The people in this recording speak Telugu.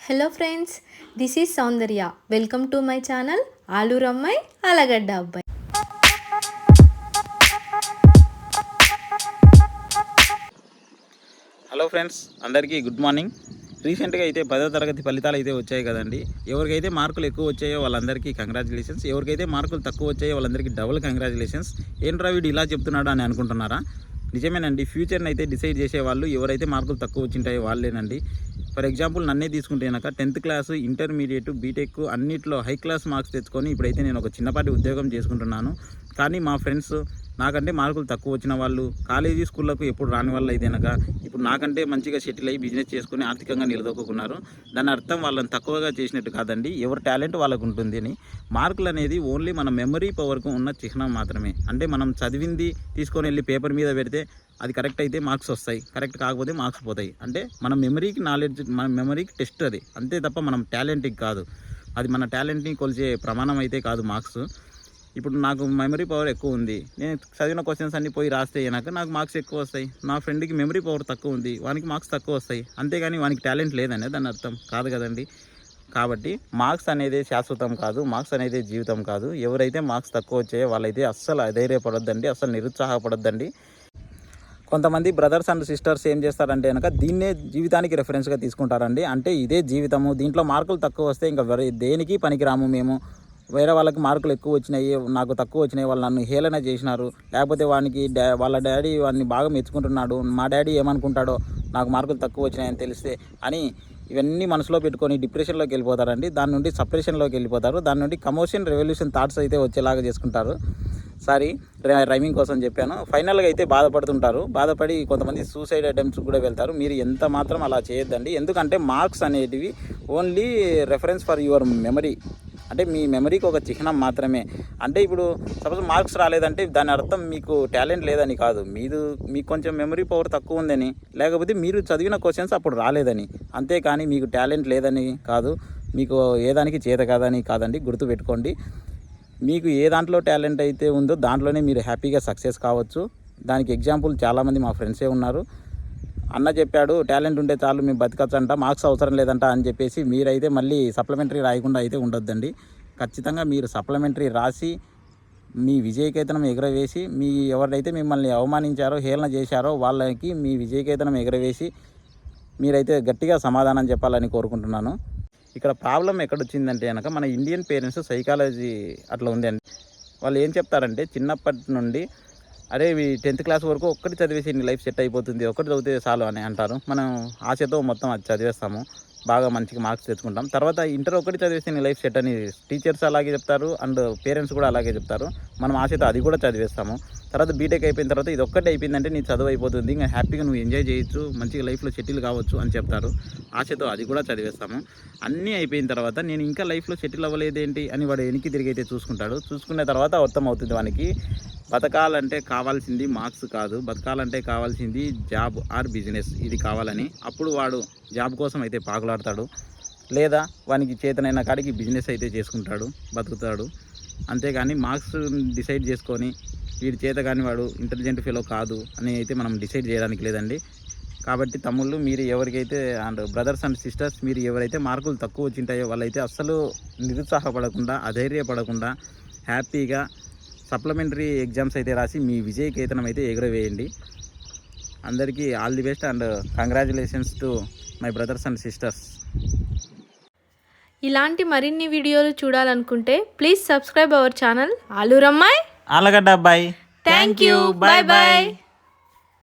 Hello friends, this is Soundarya. Welcome to my channel ఆలూరు అమ్మాయి ఆలగడ్డ అబ్బాయి. హలో ఫ్రెండ్స్, అందరికీ గుడ్ మార్నింగ్. రీసెంట్గా అయితే 10వ తరగతి ఫలితాలు అయితే వచ్చాయి కదండి. ఎవరికైతే మార్కులు ఎక్కువ వచ్చాయో వాళ్ళందరికీ కంగ్రాచులేషన్స్, ఎవరికైతే మార్కులు తక్కువ వచ్చాయో వాళ్ళందరికీ డబుల్ కంగ్రాచులేషన్స్. ఏంట్రా వీడు ఇలా చెప్తున్నాడు అని అనుకుంటున్నారా? నిజమేనండి. ఫ్యూచర్ని అయితే డిసైడ్ చేసేవాళ్ళు ఎవరైతే మార్కులు తక్కువ వచ్చింటాయో వాళ్ళేనండి. ఫర్ ఎగ్జాంపుల్ నన్నే తీసుకుంటే కనుక 10th క్లాసు, ఇంటర్మీడియట్, బీటెక్ అన్నిట్లో హై క్లాస్ మార్క్స్ తెచ్చుకొని ఇప్పుడైతే నేను ఒక చిన్నపాటి ఉద్యోగం చేసుకుంటున్నాను. కానీ మా ఫ్రెండ్స్ నాకంటే మార్కులు తక్కువ వచ్చిన వాళ్ళు, కాలేజీ స్కూళ్ళకు ఎప్పుడు రాని వాళ్ళు అయితే కనుక ఇప్పుడు నాకంటే మంచిగా సెటిల్ అయ్యి బిజినెస్ చేసుకుని ఆర్థికంగా నిలదొక్కున్నారు. దాని అర్థం వాళ్ళని తక్కువగా చేసినట్టు కాదండి, ఎవరి టాలెంట్ వాళ్ళకు ఉంటుంది అని. మార్కులు అనేది ఓన్లీ మన మెమరీ పవర్కు ఉన్న చిహ్నం మాత్రమే. అంటే మనం చదివింది తీసుకొని వెళ్ళి పేపర్ మీద పెడితే అది కరెక్ట్ అయితే మార్క్స్ వస్తాయి, కరెక్ట్ కాకపోతే మార్క్స్ పోతాయి. అంటే మన మెమరీకి నాలెడ్జ్, మన మెమరీకి టెస్ట్ అది, అంతే తప్ప మనం టాలెంట్కి కాదు. అది మన టాలెంట్ని కొలిచే ప్రమాణం అయితే కాదు మార్క్స్. ఇప్పుడు నాకు మెమరీ పవర్ ఎక్కువ ఉంది, నేను చదివిన క్వశ్చన్స్ అన్నీ పోయి రాస్తే అయినాక నాకు మార్క్స్ ఎక్కువ వస్తాయి. నా ఫ్రెండ్కి మెమరీ పవర్ తక్కువ ఉంది, వానికి మార్క్స్ తక్కువ వస్తాయి. అంతేగాని వానికి టాలెంట్ లేదనే దాని అర్థం కాదు కదండి. కాబట్టి మార్క్స్ అనేది శాశ్వతం కాదు, మార్క్స్ అనేది జీవితం కాదు. ఎవరైతే మార్క్స్ తక్కువ వచ్చాయో వాళ్ళైతే అస్సలు అధైర్యపడొద్దండి, అస్సలు నిరుత్సాహపడొద్దండి. కొంతమంది బ్రదర్స్ అండ్ సిస్టర్స్ ఏం చేస్తారంటే కనుక దీన్నే జీవితానికి రెఫరెన్స్గా తీసుకుంటారండి. అంటే ఇదే జీవితము, దీంట్లో మార్కులు తక్కువ వస్తే ఇంకా దేనికి పనికిరాము మేము, వేరే వాళ్ళకి మార్కులు ఎక్కువ వచ్చినాయి, నాకు తక్కువ వచ్చినాయి, వాళ్ళు నన్ను హేళన చేసినారు, లేకపోతే వానికి వాళ్ళ డాడీ వాడిని బాగా మెచ్చుకుంటున్నాడు, మా డాడీ ఏమనుకుంటాడో నాకు మార్కులు తక్కువ వచ్చినాయని తెలిస్తే అని ఇవన్నీ మనసులో పెట్టుకొని డిప్రెషన్లోకి వెళ్ళిపోతారండి. దాని నుండి సప్రెషన్లోకి వెళ్ళిపోతారు. దాని నుండి కమోషన్ రెవల్యూషన్ థాట్స్ అయితే వచ్చేలాగా చేసుకుంటారు. సారీ, రైమింగ్ కోసం చెప్పాను. ఫైనల్గా అయితే బాధపడుతుంటారు. బాధపడి కొంతమంది సూసైడ్ అటెంప్ట్స్ కూడా వెళ్తారు. మీరు ఎంత మాత్రం అలా చేయొద్దండి. ఎందుకంటే మార్క్స్ అనేటివి only reference for your memory, అంటే మీ మెమరీకి ఒక చిహ్నం మాత్రమే. అంటే ఇప్పుడు సపోజ్ మార్క్స్ రాలేదంటే దాని అర్థం మీకు టాలెంట్ లేదని కాదు, మీకు కొంచెం మెమరీ పవర్ తక్కువ ఉందని, లేకపోతే మీరు చదివిన క్వశ్చన్స్ అప్పుడు రాలేదని. అంతేకాని మీకు టాలెంట్ లేదని కాదు, మీకు ఏ దానికి చేత కాదని కాదండి. గుర్తుపెట్టుకోండి, మీకు ఏ దాంట్లో టాలెంట్ అయితే ఉందో దాంట్లోనే మీరు హ్యాపీగా సక్సెస్ కావచ్చు. దానికి ఎగ్జాంపుల్ చాలామంది మా ఫ్రెండ్సే ఉన్నారు. అన్న చెప్పాడు టాలెంట్ ఉంటే చాలు మేము బతకచ్చంట, మార్క్స్ అవసరం లేదంట అని చెప్పేసి మీరైతే మళ్ళీ సప్లిమెంటరీ రాయకుండా అయితే ఉండొద్దండి. ఖచ్చితంగా మీరు సప్లిమెంటరీ రాసి మీ విజయకేతనం ఎగరవేసి, ఎవరైతే మిమ్మల్ని అవమానించారో, హేళన చేశారో వాళ్ళకి మీ విజయకేతనం ఎగరవేసి మీరైతే గట్టిగా సమాధానం చెప్పాలని కోరుకుంటున్నాను. ఇక్కడ ప్రాబ్లం ఎక్కడొచ్చిందంటే కనుక మన ఇండియన్ పేరెంట్స్ సైకాలజీ అట్లా ఉందండి. వాళ్ళు ఏం చెప్తారంటే చిన్నప్పటి నుండి అరే 10th క్లాస్ వరకు ఒక్కటి చదివేసి నీ లైఫ్ సెట్ అయిపోతుంది, ఒక్కటి చదివితే చాలు అని అంటారు. మనం ఆశతో మొత్తం అది చదివేస్తాము, బాగా మంచిగా మార్క్స్ తెచ్చుకుంటాం. తర్వాత ఇంటర్ ఒకటి చదివేసి నీ లైఫ్ సెట్ అని టీచర్స్ అలాగే చెప్తారు అండ్ పేరెంట్స్ కూడా అలాగే చెప్తారు. మనం ఆశతో అది కూడా చదివేస్తాము. తర్వాత బీటెక్ అయిపోయిన తర్వాత ఇది ఒక్కటి అయిపోయిందంటే నీ చదువు అయిపోతుంది, ఇంకా హ్యాపీగా నువ్వు ఎంజాయ్ చేయొచ్చు, మంచిగా లైఫ్లో సెటిల్ కావచ్చు అని చెప్తారు. ఆశతో అది కూడా చదివేస్తాము. అన్నీ అయిపోయిన తర్వాత నేను ఇంకా లైఫ్లో సెటిల్ అవ్వలేదేంటి అని వాడు వెనక్కి తిరిగి అయితే చూసుకుంటాడు. చూసుకున్న తర్వాత అర్థం అవుతుంది వానికి బతకాలంటే కావాల్సింది మార్క్స్ కాదు, బతకాలంటే కావాల్సింది జాబ్ ఆర్ బిజినెస్, ఇది కావాలని. అప్పుడు వాడు జాబ్ కోసం అయితే పాకులాడతాడు, లేదా వానికి చేతనైన కాడికి బిజినెస్ అయితే చేసుకుంటాడు, బతుకుతాడు. అంతేగాని మార్క్స్ డిసైడ్ చేసుకొని వీడి చేత కానీ వాడు ఇంటెలిజెంట్ ఫెలో కాదు అని అయితే మనం డిసైడ్ చేయడానికి లేదండి. కాబట్టి తమ్ముళ్ళు, మీరు ఎవరికైతే అండ్ బ్రదర్స్ అండ్ సిస్టర్స్, మీరు ఎవరైతే మార్కులు తక్కువ వచ్చింటాయో వాళ్ళైతే అస్సలు నిరుత్సాహపడకుండా, అధైర్యపడకుండా హ్యాపీగా సప్లిమెంటరీ ఎగ్జామ్స్ అయితే రాసి మీ విజయకేతనం అయితే ఎగురవేయండి. అందరికీ all the best and congratulations to my brothers and sisters. ఇలాంటి మరిన్ని వీడియోలు చూడాలనుకుంటే ప్లీజ్ సబ్స్క్రైబ్ అవర్ ఛానల్ ఆలూరు అమ్మాయి ఆలగడ్డ అబ్బాయి. Thank you, bye bye.